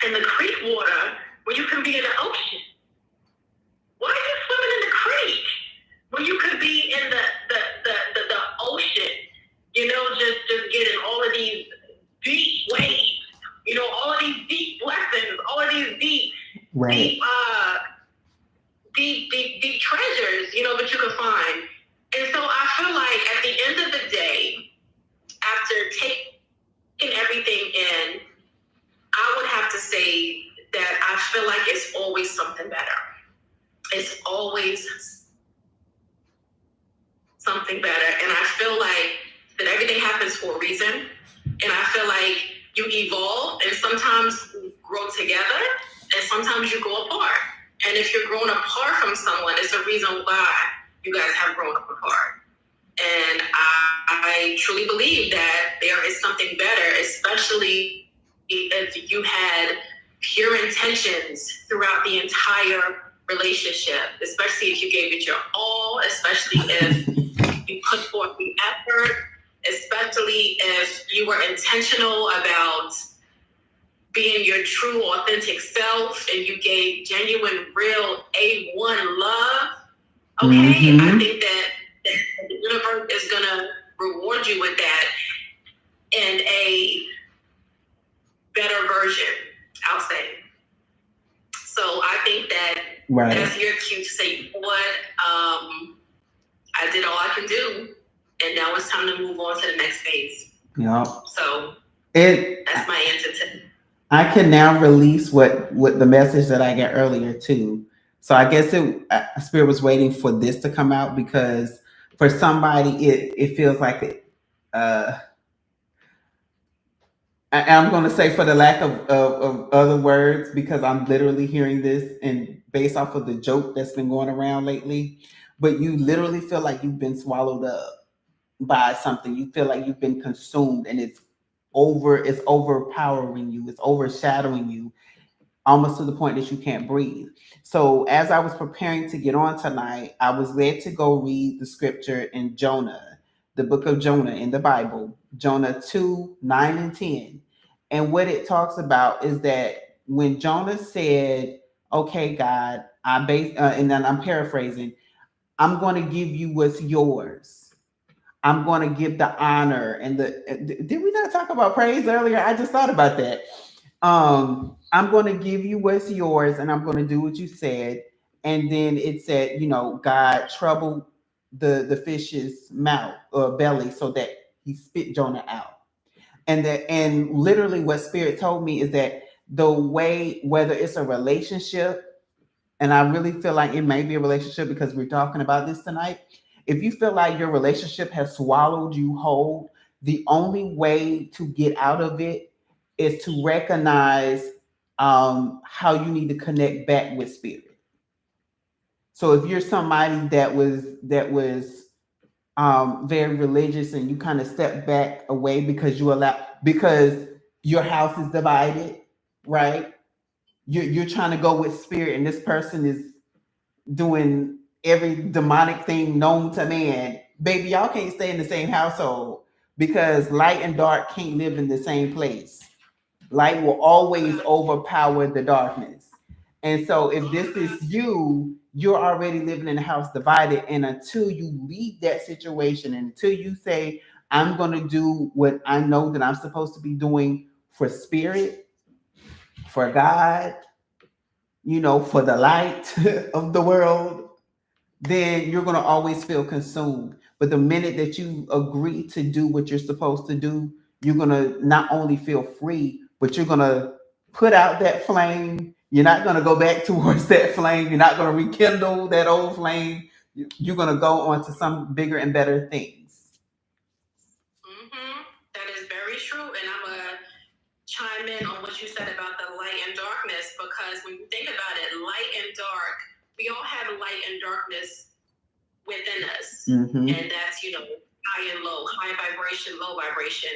in the creek water when you can be in the ocean? Why are you swimming in the creek when you could be in the ocean? You know, just getting all of these deep waves, you know, all of these deep blessings, all of these deep, right. deep treasures, you know, that you can find. And so I feel like at the end of the day, after taking everything in, I would have to say that I feel like it's always something better. It's always something better. And I feel like that everything happens for a reason. And I feel like you evolve and sometimes grow together and sometimes you go apart. And if you're growing apart from someone, it's a reason why you guys have grown apart. And I truly believe that there is something better, especially if you had pure intentions throughout the entire relationship, especially if you gave it your all, especially if you put forth the effort, especially if you were intentional about being your true, authentic self and you gave genuine, real A1 love. Okay, I think that the universe is going to reward you with that in a better version, I'll say. So I think that that's your cue to say, you know what, I did all I can do, and now it's time to move on to the next phase. Yep. So that's my answer to. I can now release what the message that I got earlier too. So I guess Spirit was waiting for this to come out, because for somebody it feels like it. I'm going to say, for the lack of other words, because I'm literally hearing this and based off of the joke that's been going around lately, but you literally feel like you've been swallowed up by something. You feel like you've been consumed, and it's overpowering you. It's overshadowing you, almost to the point that you can't breathe. So as I was preparing to get on tonight, I was led to go read the scripture in Jonah, the book of Jonah in the Bible, Jonah 2, 9 and 10. And what it talks about is that when Jonah said, okay, God, and then I'm paraphrasing, I'm going to give you what's yours. I'm going to give the honor and did we not talk about praise earlier? I just thought about that. I'm going to give you what's yours, and I'm going to do what you said. And then it said, you know, God troubled the fish's mouth or belly so that he spit Jonah out. And literally what Spirit told me is that the way, whether it's a relationship, and I really feel like it may be a relationship because we're talking about this tonight, If you feel like your relationship has swallowed you whole, the only way to get out of it is to recognize how you need to connect back with spirit. So if you're somebody that was very religious and you kind of step back away because your house is divided, right? You're trying to go with spirit, and this person is doing every demonic thing known to man. Baby, y'all can't stay in the same household because light and dark can't live in the same place. Light will always overpower the darkness. And so if this is you, you're already living in a house divided. And until you leave that situation, until you say, I'm going to do what I know that I'm supposed to be doing for spirit, for God, for the light of the world, then you're going to always feel consumed. But the minute that you agree to do what you're supposed to do, you're going to not only feel free, but you're going to put out that flame. You're not going to go back towards that flame. You're not going to rekindle that old flame. You're going to go on to some bigger and better things. That is very true. And I'm going to chime in on what you said about the light and darkness, because when you think about it, light and dark, we all have light and darkness within us. And that's, high and low, high vibration, low vibration.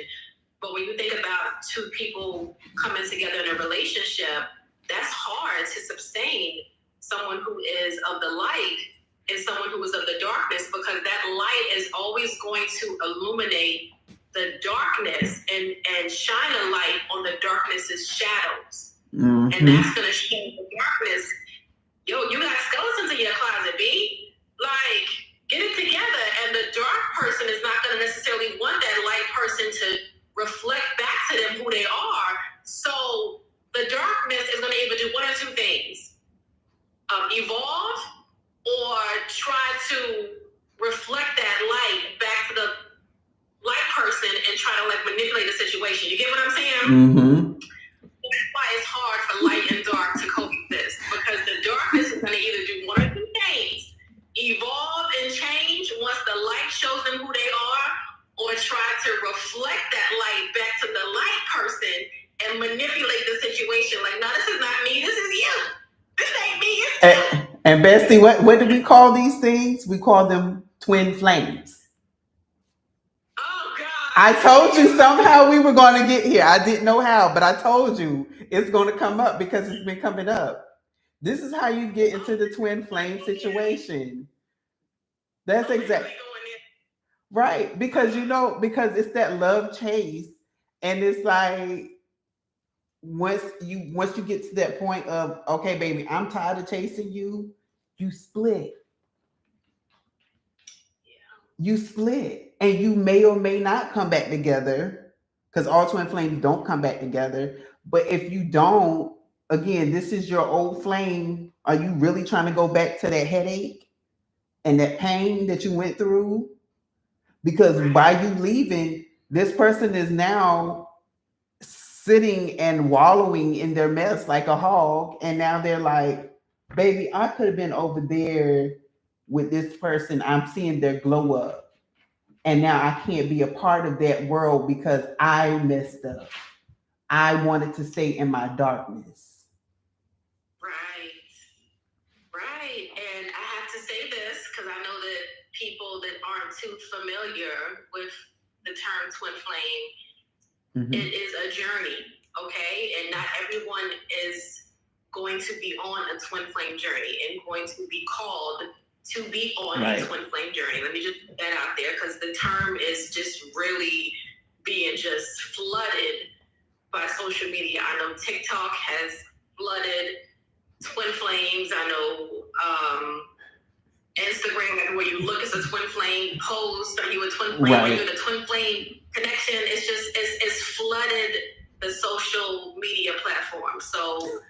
But when you think about two people coming together in a relationship, that's hard to sustain someone who is of the light and someone who is of the darkness, because that light is always going to illuminate the darkness and shine a light on the darkness's shadows. And that's going to show the darkness, yo, you got skeletons in your closet, B. Like, get it together. And the dark person is not going to necessarily want that light person to reflect back to them who they are. So the darkness is going to either do one or two things. Evolve or try to reflect that light back to the light person and try to manipulate the situation. You get what I'm saying? That's why it's hard for light and dark to coexist, because the darkness is going to either do one or two things: evolve and change once the light shows them who they are, or try to reflect that light back to the light person and manipulate the situation. Like, no, this is not me. This is you. This ain't me. It's you. And Bestie, what do we call these things? We call them twin flames. Oh, God. I told you somehow we were going to get here. I didn't know how, but I told you it's going to come up because it's been coming up. This is how you get into the twin flame situation. That's exactly right. Because because it's that love chase, and it's like once you get to that point of, okay, baby, I'm tired of chasing you, you split. You split, and you may or may not come back together, because all twin flames don't come back together. But if you don't, again, this is your old flame. Are you really trying to go back to that headache and that pain that you went through? Because by you leaving, this person is now sitting and wallowing in their mess like a hog, and now they're like, baby, I could have been over there with this person. I'm seeing their glow up, and now I can't be a part of that world because I messed up. I wanted to stay in my darkness. Right. And I have to say this because I know that people that aren't too familiar with the term twin flame, it is a journey, okay? And not everyone is going to be on a twin flame journey and going to be called to be on a twin flame journey. Let me just put that out there, because the term is just really being just flooded by social media. I know TikTok has flooded twin flames. I know Instagram, like where you look, it's a twin flame post. Are you a twin flame? Are you in a twin flame connection? It's just it's flooded the social media platform. So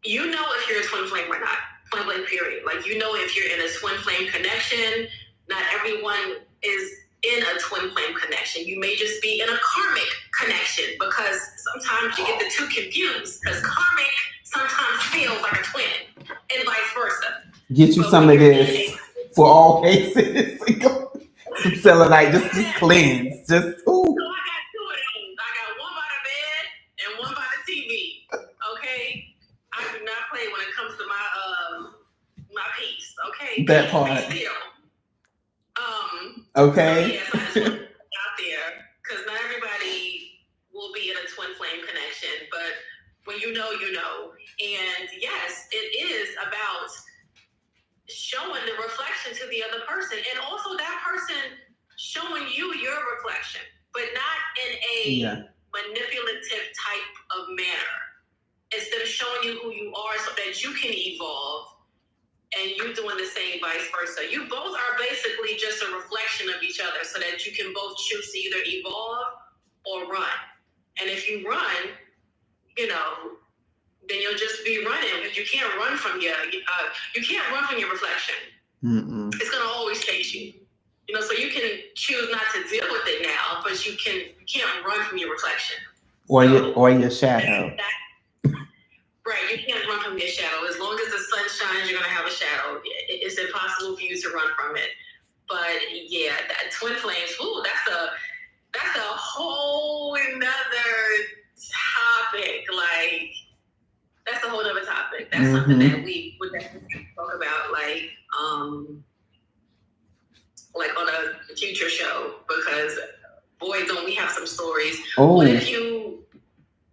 you know if you're a twin flame or not. Twin flame period. Like, you know if you're in a twin flame connection. Not everyone is in a twin flame connection. You may just be in a karmic connection, because sometimes you get the two confused, because karmic sometimes feels like a twin and vice versa. Get you some of this. for all cases. Some selenite, just cleanse. Just ooh. So I got two of these. I got one by the bed and one by the TV. Okay, I do not play when it comes to my piece. Okay, That part. Still. Okay. So yes, I just want to put it out there because not everybody will be in a twin flame connection, but when you know, you know. And yes, it is about showing the reflection to the other person, and also that person showing you your reflection, but not in a manipulative type of manner. Instead of showing you who you are so that you can evolve, and you doing the same vice versa. You both are basically just a reflection of each other so that you can both choose to either evolve or run. And if you run, then you'll just be running, because you can't run from your reflection. Mm-mm. It's gonna always chase you. So you can choose not to deal with it now, but you can't run from your reflection. Or your shadow. Right, you can't run from your shadow. As long as the sun shines, you're gonna have a shadow. It's impossible for you to run from it. But yeah, that twin flames, that's a whole another topic. Like, that's a whole other topic. That's something that we would definitely talk about, like on a future show, because boy, don't we have some stories. Oh. What if you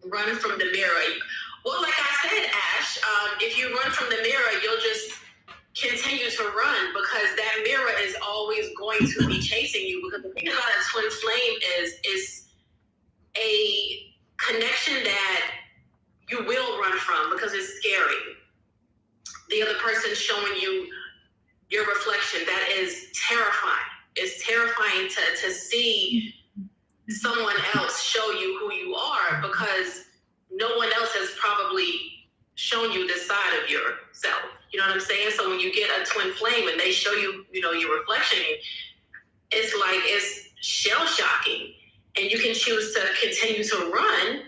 run from the mirror? Well, like I said, Ash, if you run from the mirror, you'll just continue to run, because that mirror is always going to be chasing you. Because the thing about a twin flame is a connection that you will run from, because it's scary. The other person showing you your reflection, that is terrifying. It's terrifying to see someone else show you who you are, because no one else has probably shown you this side of yourself. You know what I'm saying? So when you get a twin flame and they show you, your reflection, it's shell shocking, and you can choose to continue to run,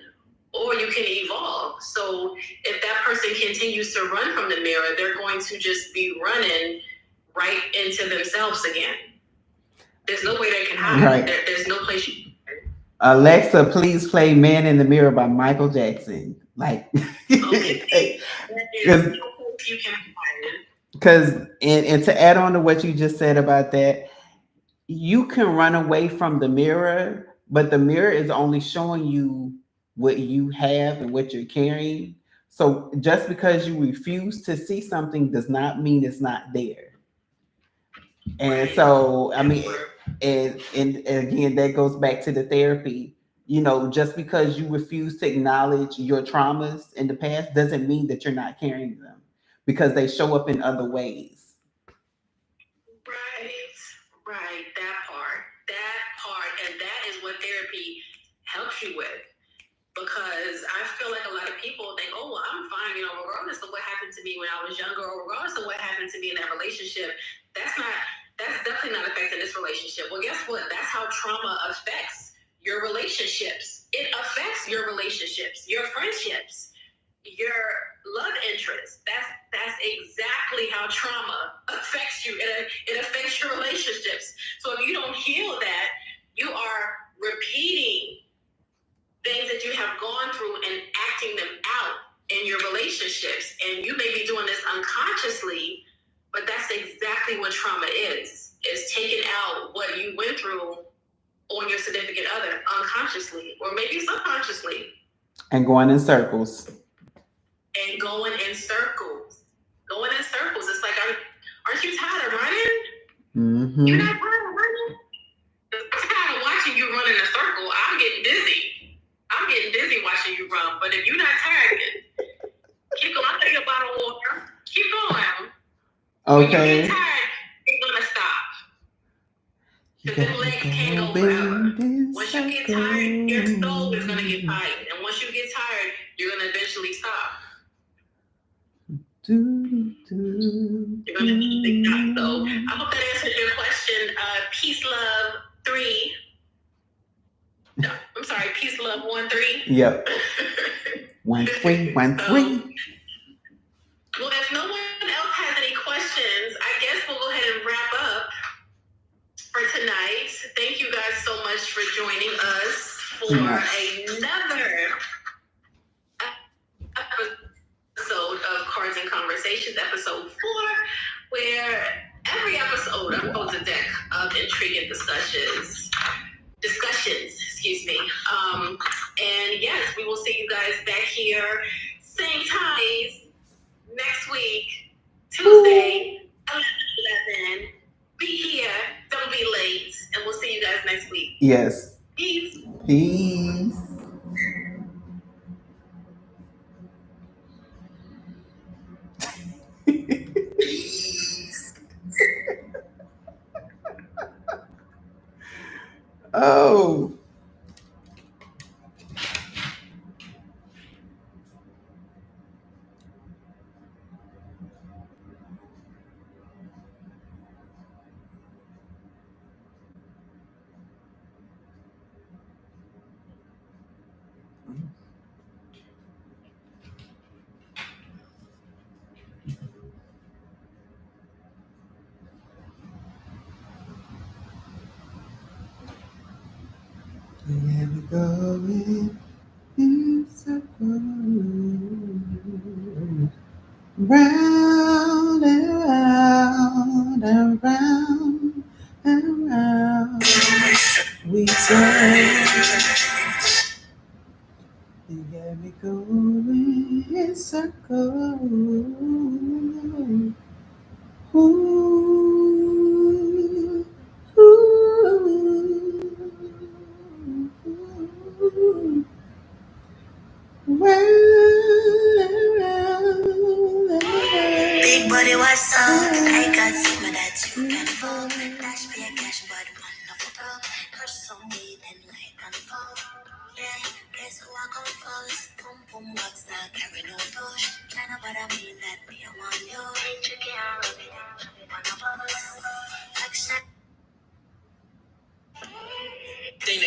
or you can evolve. So if that person continues to run from the mirror, they're going to just be running right into themselves again. There's no way they can hide. Right. There's no place you can. Alexa, please play "Man in the Mirror" by Michael Jackson. Like, because and to add on to what you just said about that, you can run away from the mirror, but the mirror is only showing you what you have and what you're carrying. So just because you refuse to see something does not mean it's not there. And so, I mean, and again, that goes back to the therapy. Just because you refuse to acknowledge your traumas in the past doesn't mean that you're not carrying them, because they show up in other ways. Right. And that is what therapy helps you with. Because I feel like a lot of people think, oh, well, I'm fine, regardless of what happened to me when I was younger, or regardless of what happened to me in that relationship, that's definitely not affecting this relationship. Well, guess what? That's how trauma affects your relationships. It affects your relationships, your friendships, your love interests. That's exactly how trauma affects you. It affects your relationships. So if you don't heal that, you are repeating things that you have gone through and acting them out in your relationships. And you may be doing this unconsciously, but that's exactly what trauma is. It's taking out what you went through on your significant other unconsciously, or maybe subconsciously. And going in circles. It's like, aren't you tired of running? Mm-hmm. You're not tired of running? I'm tired of watching you run in a circle. I'm getting dizzy watching you run. But if you're not tired, keep going. I'll take a bottle of water. Keep going. Okay. When you get tired, you're gonna stop. Because the legs can't go forever. Once you get tired, your soul is gonna get tired. And once you get tired, you're gonna eventually stop. You're gonna eventually stop. So I hope that answers your question. Peace Love 3. No, I'm sorry, Peace Love 13. Yep. 13. Well, if no one else has any questions, I guess we'll go ahead and wrap much for joining us for another episode of Cards and Conversations, episode 4, where every episode unfolds a deck of intriguing discussions, excuse me. And yes, we will see you guys back here, same time next week, Tuesday, 11. Be here, don't be late, and we'll see you guys next week. Yes. Peace. Peace. Oh. Here we go in circles, round and round and round and round we turn. Here we go in circles. Ooh, ooh, ooh. Big body what's up? I got some that you can fuck. Dash for your cash, but one of a broke. Crush some weed and light on pop. Yeah, guess who I come first? Pum pum what's that? Carry no push. Kinda what I mean that me I want you. Ain't you can't rub it on a bus. Action. They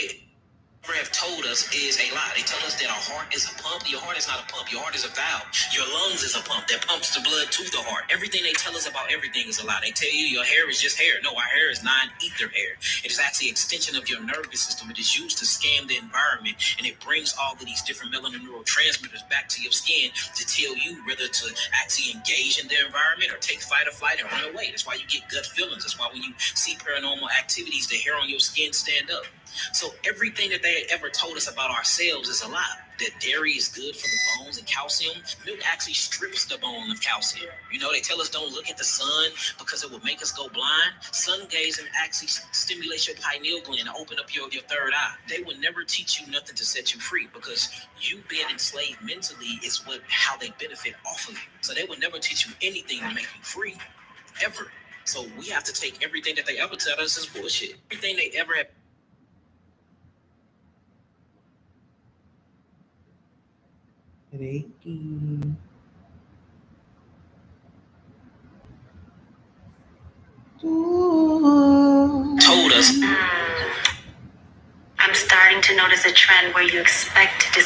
have told us is a lie. They tell us that our heart is a pump. Your heart is not a pump. Your heart is a valve. Your lungs is a pump that pumps the blood to the heart. Everything they tell us about everything is a lie. They tell you your hair is just hair. No, our hair is non-ether hair. It is actually an extension of your nervous system. It is used to scan the environment, and it brings all of these different melanin neurotransmitters back to your skin to tell you whether to actually engage in the environment or take fight or flight and run away. That's why you get gut feelings. That's why when you see paranormal activities, the hair on your skin stand up. So everything that they ever told us about ourselves is a lie. That dairy is good for the bones and calcium. Milk actually strips the bone of calcium. You know, they tell us don't look at the sun because it will make us go blind. Sun gazing actually stimulates your pineal gland to open up your third eye. They will never teach you nothing to set you free because you being enslaved mentally is how they benefit off of you. So they will never teach you anything to make you free, ever. So we have to take everything that they ever tell us as bullshit. Everything they ever have. Reiki. Told us. I'm starting to notice a trend where you expect to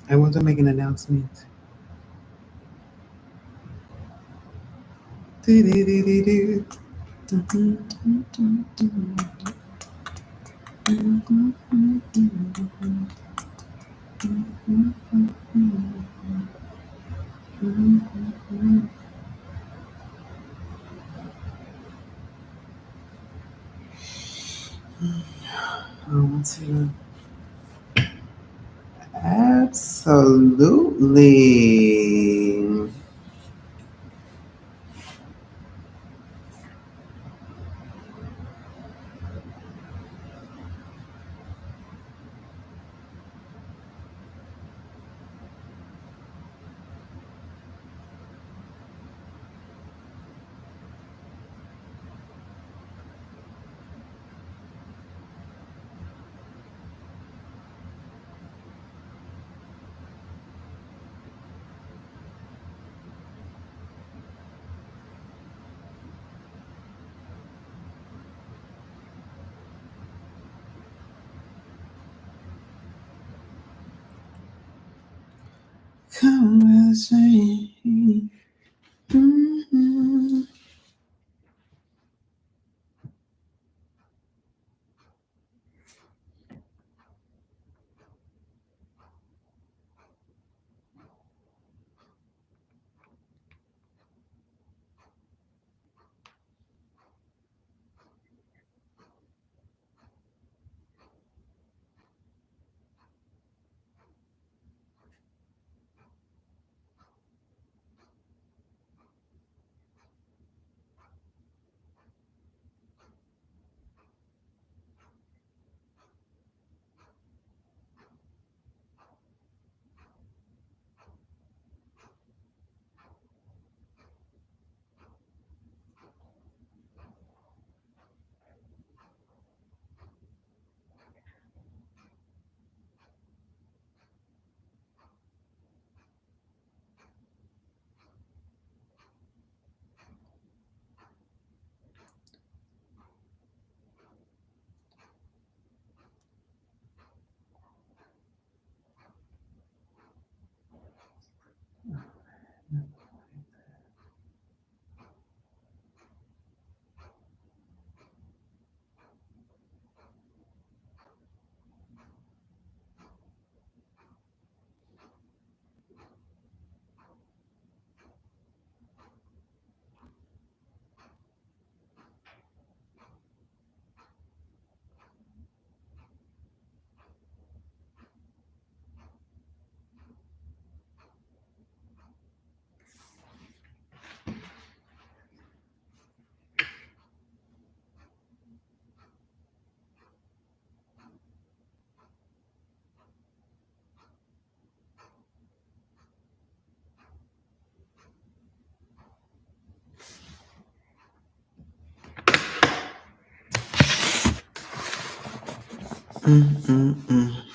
I want to make an announcement. Absolutely. Conversation. Mm-hmm. Mm-mm-mm.